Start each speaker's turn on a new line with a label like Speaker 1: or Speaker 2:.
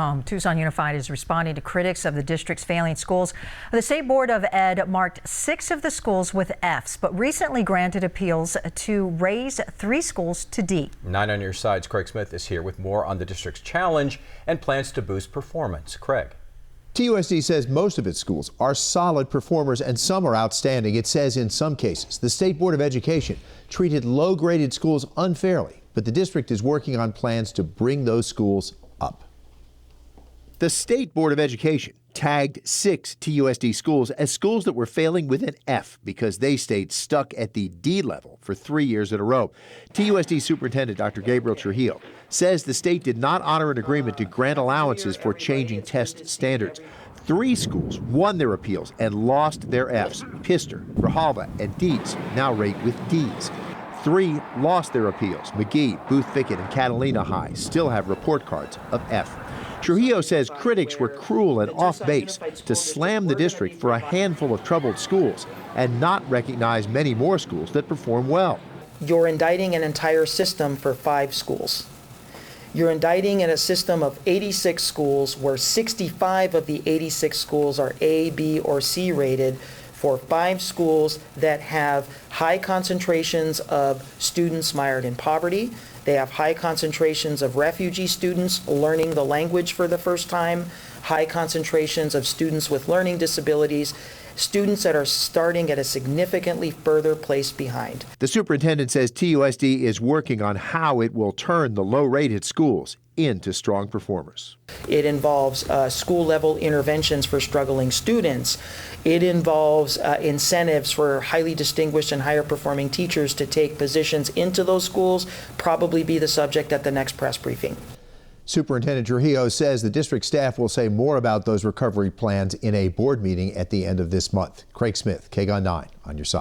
Speaker 1: home. Tucson Unified is responding to critics of the district's failing schools. The State Board of Ed marked 6 of the schools with Fs, but recently granted appeals to raise 3 schools to D. 9
Speaker 2: on your side's Craig Smith is here with more on the district's challenge and plans to boost performance. Craig.
Speaker 3: TUSD says most of its schools are solid performers and some are outstanding. It says in some cases the State Board of Education treated low-graded schools unfairly, but the district is working on plans to bring those schools up. The State Board of Education tagged 6 TUSD schools as schools that were failing with an F because they stayed stuck at the D level for 3 years in a row. TUSD Superintendent Dr. Gabriel Trujillo says the state did not honor an agreement to grant allowances for changing test standards. 3 schools won their appeals and lost their Fs. Pister, Grijalva, and Deeds now rate with Ds. 3 lost their appeals. McGee, Booth-Fickett, and Catalina High still have report cards of F. Trujillo says critics were cruel and off base to slam the district for a handful of troubled schools and not recognize many more schools that perform well.
Speaker 4: You're indicting an entire system for 5 schools. You're indicting in a system of 86 schools where 65 of the 86 schools are A, B, or C rated for 5 schools that have high concentrations of students mired in poverty. They have high concentrations of refugee students learning the language for the first time, high concentrations of students with learning disabilities, students that are starting at a significantly further place behind.
Speaker 3: The superintendent says TUSD is working on how it will turn the low-rated schools into strong performers.
Speaker 4: It involves school-level interventions for struggling students. It involves incentives for highly distinguished and higher-performing teachers to take positions into those schools, probably be the subject at the next press briefing.
Speaker 3: Superintendent Trujillo says the district staff will say more about those recovery plans in a board meeting at the end of this month. Craig Smith, KGUN 9 on your side.